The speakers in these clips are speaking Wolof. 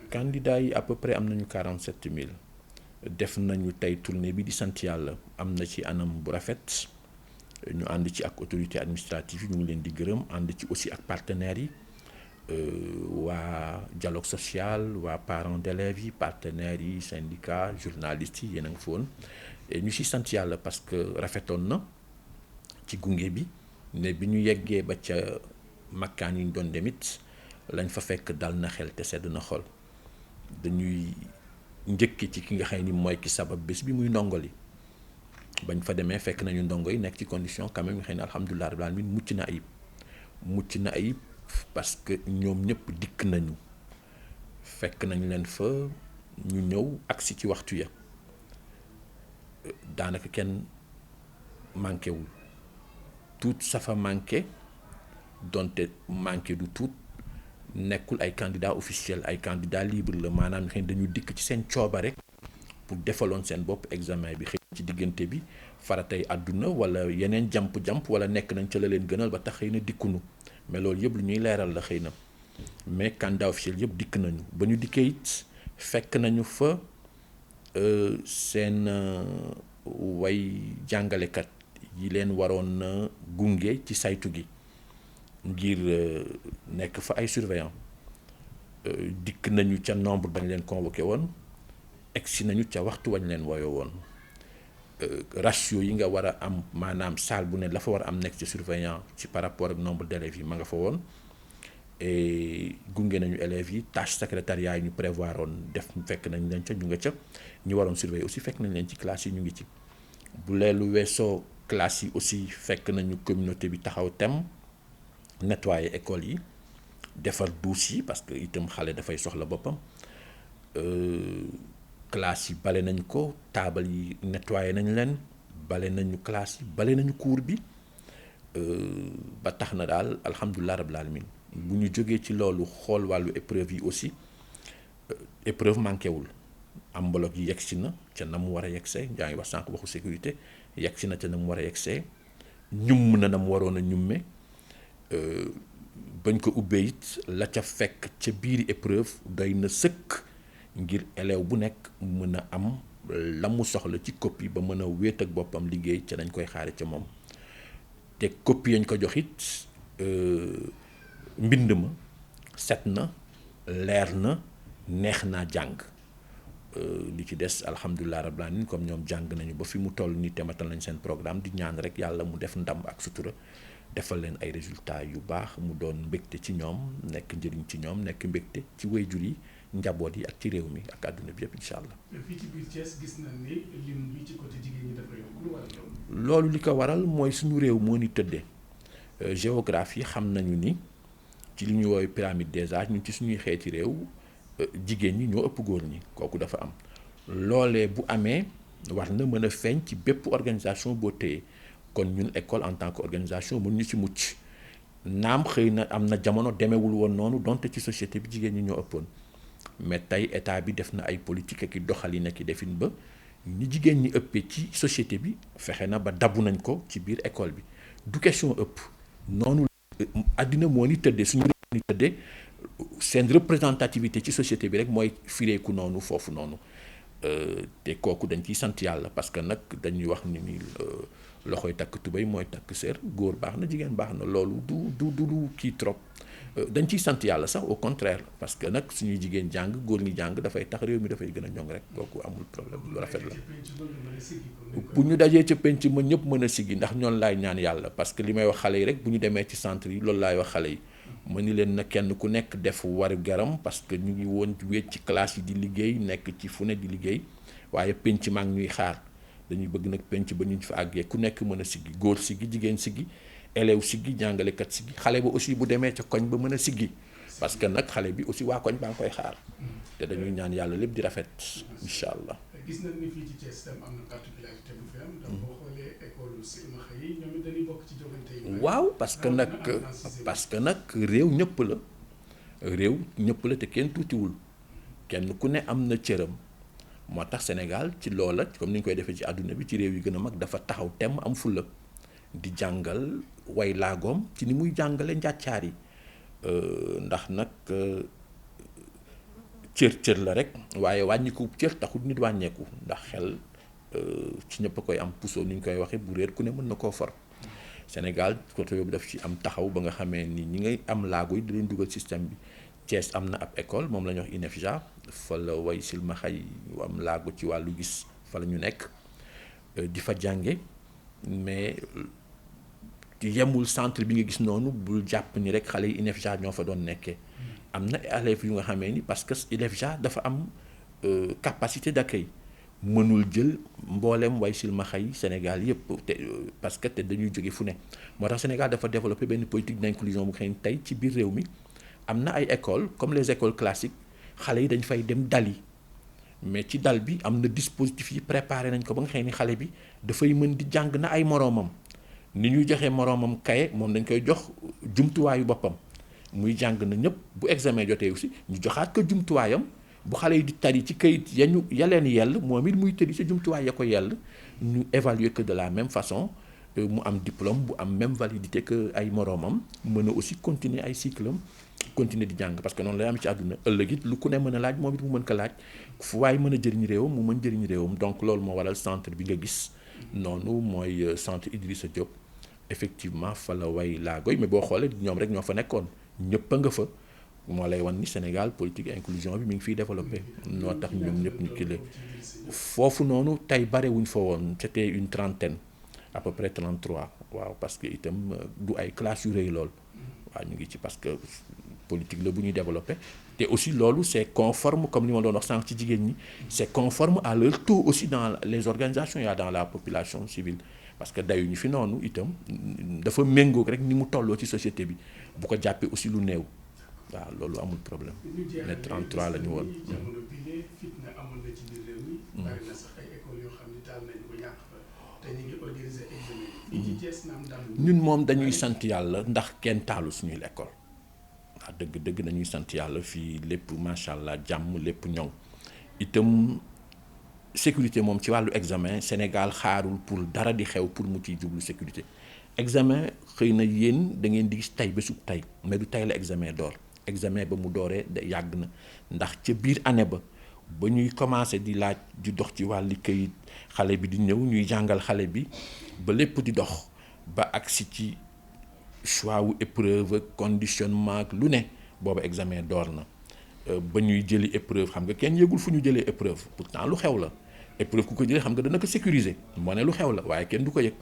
candidats yi à peu près am nañu 47000 def nañu tey tournée bi di sant yàlla am na ci anam bu rafet ñu ànd ci ak autorité administrative yi ñu ngi leen di gërëm ànd ci aussi ak partenaires yi waa dialogue social waa parents d'élèves yi partenaires yi syndicats journalistes yi yéen a ngi fa woon ñu ci sant yàlla parce que rafetoon na ci gunge bi ne bi ñu yeggee ba ca makkaan yi ñu doon demit lañ fa fekk dal na xel te sedd na xol dañuy njëkki ci ki nga xam ni mooy ki sabab bés bi muy ndongo li bañ fa demee fekk nañu ndongo yi nekk ci condition quand même nga xam ne alhamdulilah rabbil alamin mucc na ayib parce que ñoom ñëpp dikk nañu fekk nañ leen fa ñu ñëw agsi ci waxtu ya daanaka kenn manqué wul tuut safa manqué donte manqué du tuut nekkul ay candidats officiels ay candidats libres la maanaam xëy dañu dikk ci seen coobare pour defaloon seen bopp examen bi xëy ci diggante bi faratay àdduna wala yeneen jamp wala nekk nañ ca la leen gënal ba tax xëy na dikkunu mais loolu yëpp lu ñuy leeral la xëy na mais candidats officiels yëpp dikk nañu ba ñu dikkee it fekk nañu fa seen way jàngalekat yi leen waroon na gunge ci saytu gi ngir nekk fa ay surveillant dikk nañu ca nombre bañ leen convoqué woon egsi nañu ca waxtu wañ leen woyo woon ratio yi nga war a am maanaam salle bu ne la fa war a am nekk ci surveillant ci par rapport ak nombre d'élèves yi ma nga fa woon et gunge nañu élèves yi tâche secrétariat yi ñu prévoir oon def fekk nañ leen ca ñu nga ca ñu waroon surveiller aussi fekk nañ leen ci classe yi ñu ngi ci bu leelu weesoo classe yi aussi fekk nañu communauté bi taxaw tem nettoyer école yi defar douche yi parce que itam xale dafay soxla boppam classe yi bale nañ ko taabal yi nettoyer nañ leen bale nañu classe yi bale nañu cours bi ba tax na daal alhamdulilah rabbil alamin bu ñu jógee ci loolu xool wàllu épreuve yi aussi épreuve manqué wul enveloppe yi yegsi na ca na mu war a yegsee yaa ngi wax sànq waxu sécurité yegsi na ca na mu war a yegsee ñumm na mu waroon a ñumme bañ ko ubbee it la ca fekk ca biiri épreuve doy na sëkk ngir élève bu nekk mën a am la mu soxla ci copie ba mën a wéet ak boppam liggéey ca dañ koy xaare ca moom te copie yañ ko jox it mbind ma set na leer na neex naa jàng li ci des alhamdulilah rabbil alamin comme ñoom jàng nañu ba fi mu toll nii tematal nañ seen programme di ñaan rek yàlla mu def ndam ak sutura defal leen ay résultats yu baax mu doon mbégte ci ñoom nekk njëriñ ci ñoom nekk mbégte ci waajur yi njaboot yi ak ci réew mi ak àdduna bi yëpp incha allah. fii ci biir Thiès gis nañ ni lim bi ci côté jigéen ñi dafa yokk lu waral loolu. loolu li ko waral mooy suñu réew moo ni tëddee géographie xam nañu ni ci li ñuy woowee pyramide des âges ñun ci suñuy xeeti réew jigéen ñi ñoo ëpp góor ñi kooku dafa am loolee bu amee war na mën a feeñ ci bépp organisation boo téye kon ñun école en tant que organisation mën ñu ci mucc naam xëy na am na jamono demewul woon noonu donte ci société bi jigéen ñi ñoo ëppoon mais tey état bi def na ay politique ak i doxalin ak i defin ba ni jigéen ñi ëppee ci société bi fexe na ba dabu nañ ko ci biir école bi du question ëpp noonu àddina moo ni tëddee suñu réew ni tëddee seen représentativité ci société bi rek mooy fireeku noonu foofu noonu te kooku dañ ciy sant yàlla parce que nag dañuy wax ni loxoy takk tubéy mooy takk séer góor baax na jigéen baax na loolu du kii trop dañ ciy sant yàlla sax au contraire parce que nag suñuy jigéen jàng góor ñi jàng dafay tax réew mi dafay gën a ñoŋ rek kooku amul problème lu rafet la bu ñu dajee ca penc ma ñëpp mën a siggi ndax ñoon laay ñaan yàlla parce que li may wax xale yi rek bu ñu demee ci centre yi loolu laay wax xale yi ma ni leen na kenn ku nekk def waru garam parce que ñu ngi woon wéet ci classe yi di liggéey nekk ci fu ne di liggéey waaye penc maa ngi ñuy xaar dañuy bëgg nag penc ba ñu fa àggee ku nekk mën a siggi góor siggi jigéen siggi élève siggi jàngalekat siggi xale ba aussi bu demee ca koñ ba mën a siggi parce que nag xale bi aussi waa koñ baa ngi koy xaar te dañuy ñaan yàlla lépp di rafet incha allah. gis nañ ni fii ci Thiès tam am na particularité bu fi am ndax boo xoolee école silmaxa yi ñoom dañuy bokk ci joŋante yi. waaw parce que nag réew ñëpp la te kenn tuutiwul kenn ku ne am na cëram. moo tax Sénégal ci loola comme ni ñu koy defee ci àdduna bi ci réew yi gën a mag dafa taxaw temm am fulla di jàngal way laagoom ci ni muy jàngale njàccaar yi ndax nag cër la rek waaye wàññiku cër taxul nit wàññeeku ndax xel ci ñëpp a koy am puso ni ñu koy waxee bu réer ku ne mën na koo for. Sénégal côté yoobu daf ci am taxaw ba nga xamee ni ñi ngay am laago yi di leen dugal système bi. Thiès am na ab école moom la ñuy wax INEFJA fa la way silmaxa yi am laago ci wàllu gis fa la ñu nekk di fa jànge mais yemul centre bi nga gis noonu bul jàpp ni rek xale yi INEFJA ñoo fa doon nekkee am na élèves yu nga xamee ni parce que INEFJA dafa am capacité d'accueil mënul jël mboolem way silmaxa yi Sénégal yëpp te parce que te dañuy jóge fu ne moo tax Sénégal dafa développé benn politique d'inclusion bu xëy tey ci biir réew mi am na ay écoles comme les écoles classiques xale yi dañ fay dem dali mais ci dal bi am na dispositif yi préparé nañ ko ba nga xam ni xale bi dafay mën di jàng na ay moroomam ni ñuy joxe moroomam kaye moom dañ koy jox jumtuwaayu boppam muy jàng na ñëpp bu examen jotee aussi ñu joxaat ko jumtuwaayam bu xale yi di tari ci kayit ya leen yell moom it muy tëri ci jumtuwaay ya ko yell ñu évaluer que de la même façon mu am diplôme bu am même validité que ay moroomam mën a aussi continuer ay cycle am continuer di jàng parce que noonu lay am ci àdduna ëllëg it lu ku ne mën a laaj moom it mu mën ko laaj fu waaye mën a jëriñ réewam mu mën jëriñ réewam donc loolu moo waral centre bi nga gis noonu mooy centre Idrissa Diop effectivement fa la way laagoy mais boo xoolee ñoom rek ñoo fa nekkoon ñëpp a nga fa moo lay wan ni Sénégal politique inclusion bi mi ngi fiy développé noo tax ñoom ñëpp ñu kii la foofu noonu tey barewuñ fa woon c'était une trentaine à peu près 33 waaw parce que itam du ay classes yu rëy lool waaw ñu ngi ci parce que politique la bu ñuy développé te aussi loolu c'est conforme comme li ma doon wax sànq ci jigéen ñi c'est conforme à leur taux aussi dans les organisations y a dans la population civile parce que dayuñu fi noonu itam dafa méngoog rek ni mu tolloo ci société bi bu ko jàppee aussi lu néew waaw loolu amul problème ne 33 la ñu woon. jamono bii fitna amoon na ci biir réew mi. bari na sax ay écoles yoo xam ne taal nañu ko ñàkk fa te ñu ngi organiser examen yi. fii ci Thiès naam dam ñun moom dañuy sant yàlla ndax kenn taalu suñuy école waaw dëgg dañuy sant yàlla fii lépp macha allah jàmm lépp ñoŋ itam sécurité moom ci wàllu examen Sénégal xaarul pour dara di xew pour mu ciy jublu sécurité examen xëy na yéen da ngeen di gis tey bésub tey mais du tey la examen door examen ba mu dooree da yàgg na ndax ca biir année ba ñuy commencé di laaj di dox ci wàlli kayit xale bi di ñëw ñuy jàngal xale bi ba lépp di dox ba agsi ci choix wu épreuve conditionnement ak lu ne booba examen door na ba ñuy jëli épreuve xam nga kenn yëgul fu ñu jëlee épreuve pourtant lu xew la épreuve ku ko jëlee xam nga dana ko sécuriser moo ne lu xew la waaye kenn du ko yëg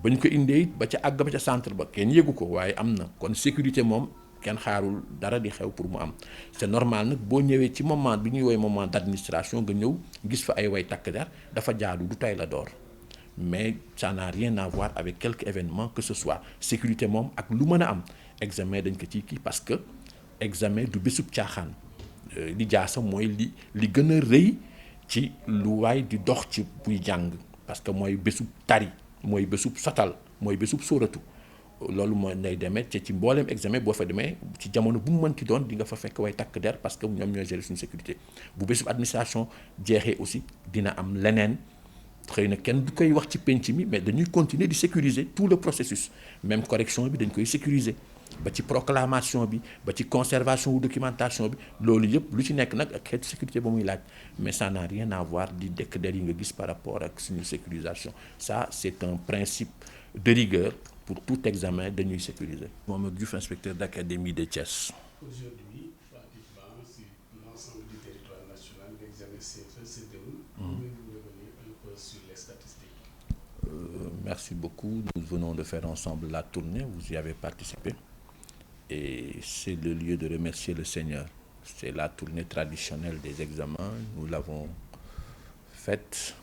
bañ ko indee it ba ca àgg ba ca centre ba kenn yëgu ko waaye am na kon sécurité moom kenn xaarul dara di xew pour mu am c'est normal nag boo ñëwee ci moment bi ñuy woy moment d'administration nga ñëw gis fa ay way takk der dafa jaadu du tey la door mais ça n'a rien à voir avec quelque événement que ce soit sécurité moom ak lu mën a am examen dañ ko ciy kii parce que examen du bésub caaxaan li jaasa mooy li gën a rëy ci lu waay di dox ci buy jàng parce que mooy bésub tari mooy bésub sotal mooy bésub sóoratu loolu mooy nay demee ci mbooleem examen boo fa demee ci jamono bu mu mënti doon di nga fa fekk way takk der parce que ñoom ñooy gérer suñu sécurité bu bésub administration jeexee aussi dina am leneen xëy na kenn du koy wax ci penc mi mais dañuy continuer di sécuriser tout le processus même correction bi dañ koy sécuriser ba ci proclamation bi ba ci conservation ou documentation bi loolu yëpp lu ci nekk nag ak xeetu sécurité ba muy laaj mais ça n'a rien à voir di dekk der yi nga gis par rapport ak suñu sécurisation ça c'est un principe de rigueur pour tout examen dañuy sécuriser. Mohamed Diouf, inspecteur d'académie de Thiès. Aujourd'hui, pratiquement sur l'ensemble du territoire national, l'examen CFEE se déroule. Pouvez-vous revenir un peu sur les statistiques? Merci beaucoup. Nous venons de faire ensemble la tournée, vous y avez participé. Et c'est le lieu de remercier le Seigneur. C'est la tournée traditionnelle des examens. Nous l'avons faite,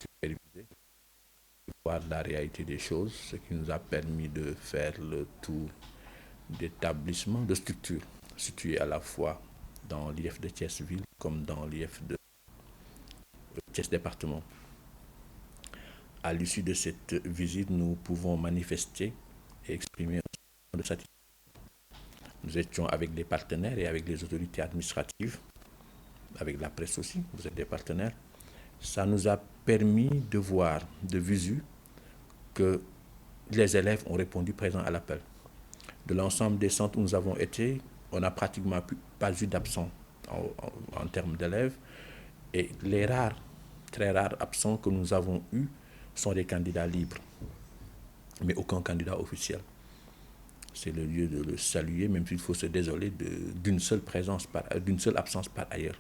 supervisée, voir la réalité des choses, ce qui nous a permis de faire le tour d'établissements, de structures situées à la fois dans l'IF de Thiès-Ville comme dans l'IF de Thiès département. À l'issue de cette visite, nous pouvons manifester et exprimer un sentiment de satisfaction. Nous étions avec des partenaires et avec les autorités administratives, avec la presse aussi, vous êtes des partenaires. Ça nous a permis de voir de visu que les élèves ont répondu présent à l'appel. De l'ensemble des centres où nous avons été, on n'a pratiquement pas eu d'absents en termes d'élèves. Et les rares, très rares absents que nous avons eus sont des candidats libres, mais aucun candidat officiel. C'est le lieu de le saluer, même s'il faut se désoler d'une seule absence par ailleurs.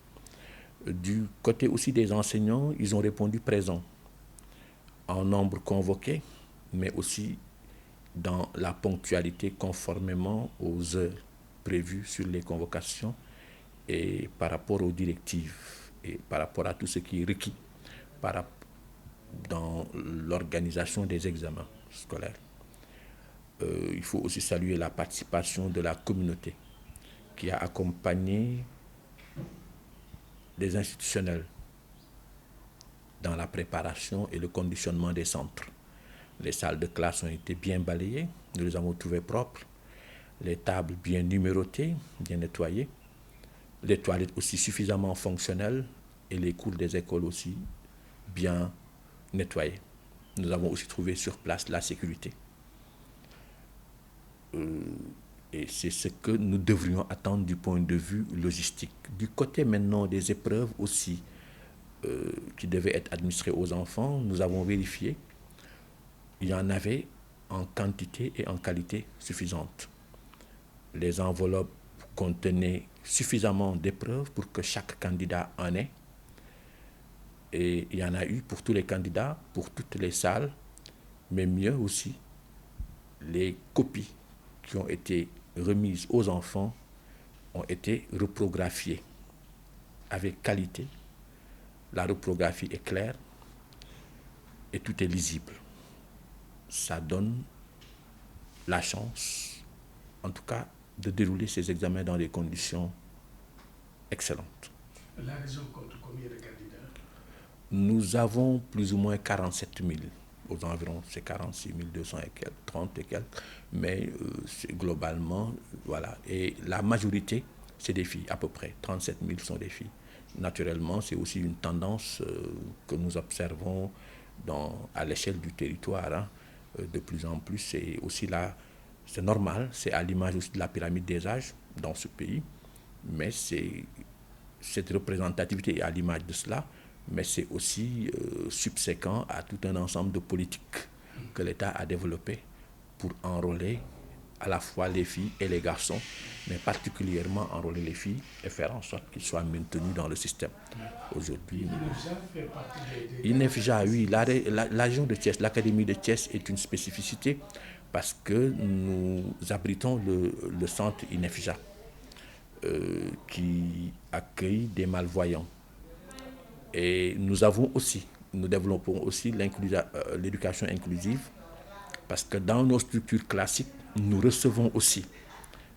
Du côté aussi des enseignants, ils ont répondu présents en nombre convoqué, mais aussi dans la ponctualité conformément aux heures prévues sur les convocations et par rapport aux directives et par rapport à tout ce qui est requis dans l'organisation des examens scolaires. Il faut aussi saluer la participation de la communauté qui a accompagné les institutionnels dans la préparation et le conditionnement des centres. Les salles de classe ont été bien balayées, nous les avons trouvées propres, les tables bien numérotées, bien nettoyées, les toilettes aussi suffisamment fonctionnelles et les cours des écoles aussi bien nettoyés. Nous avons aussi trouvé sur place la sécurité. Et c'est ce que nous devrions attendre du point de vue logistique. Du côté maintenant des épreuves aussi qui devaient être administrées aux enfants, nous avons vérifié. Il y en avait en quantité et en qualité suffisante. Les enveloppes contenaient suffisamment d'épreuves pour que chaque candidat en ait. Et il y en a eu pour tous les candidats, pour toutes les salles, mais mieux aussi, les copies qui ont été remises aux enfants ont été reprographiées avec qualité. La reprographie est claire et tout est lisible. Ça donne la chance, en tout cas, de dérouler ces examens dans des conditions excellentes. La région compte combien de candidats? Nous avons plus ou moins 47 000, aux environs, c'est 46 200 et quelques, 30 et quelques, mais globalement, voilà. Et la majorité, c'est des filles, à peu près, 37 000 sont des filles. Naturellement, c'est aussi une tendance que nous observons à l'échelle du territoire, hein. De plus en plus, c'est aussi là, c'est normal, c'est à l'image aussi de la pyramide des âges dans ce pays, mais cette représentativité est à l'image de cela, mais c'est aussi subséquent à tout un ensemble de politiques que l'État a développées pour enrôler à la fois les filles et les garçons, mais particulièrement enrôler les filles et faire en sorte qu'ils soient maintenus dans le système. Aujourd'hui, INEFJA, oui, la région de Thiès, l'Académie de Thiès est une spécificité parce que nous abritons le centre INEFJA qui accueille des malvoyants. Et nous développons aussi l'éducation inclusive parce que dans nos structures classiques, nous recevons aussi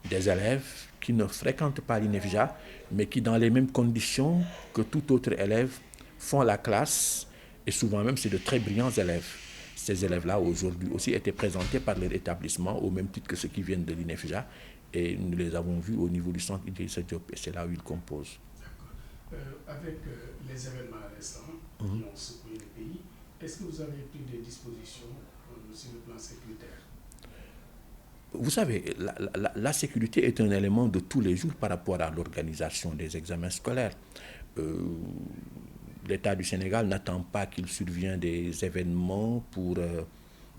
des élèves qui ne fréquentent pas l'INEFJA, mais qui, dans les mêmes conditions que tout autre élève, font la classe, et souvent même c'est de très brillants élèves. Ces élèves-là, aujourd'hui aussi, étaient présentés par leur établissement, au même titre que ceux qui viennent de l'INEFJA, et nous les avons vus au niveau du centre Idrissa Diop, et c'est là où ils composent. Avec les événements récents qui ont secoué le pays, est-ce que vous avez pris des dispositions sur le plan sécuritaire? Vous savez, la sécurité est un élément de tous les jours par rapport à l'organisation des examens scolaires. L'État du Sénégal n'attend pas qu'il survienne des événements pour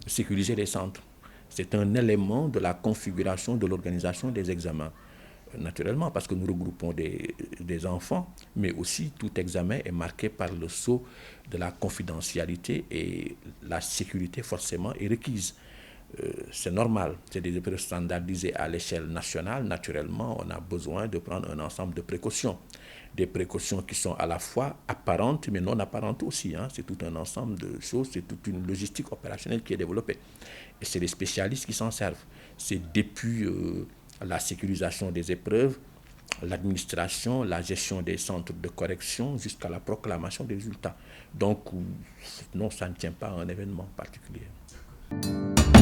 sécuriser les centres. C'est un élément de la configuration de l'organisation des examens. Naturellement, parce que nous regroupons des enfants, mais aussi tout examen est marqué par le sceau de la confidentialité et la sécurité forcément est requise. C'est normal, c'est des épreuves standardisées à l'échelle nationale. Naturellement, on a besoin de prendre un ensemble de précautions. Des précautions qui sont à la fois apparentes, mais non apparentes aussi. Hein. C'est tout un ensemble de choses, c'est toute une logistique opérationnelle qui est développée. Et c'est les spécialistes qui s'en servent. C'est depuis la sécurisation des épreuves, l'administration, la gestion des centres de correction, jusqu'à la proclamation des résultats. Donc, non, ça ne tient pas à un événement particulier. D'accord.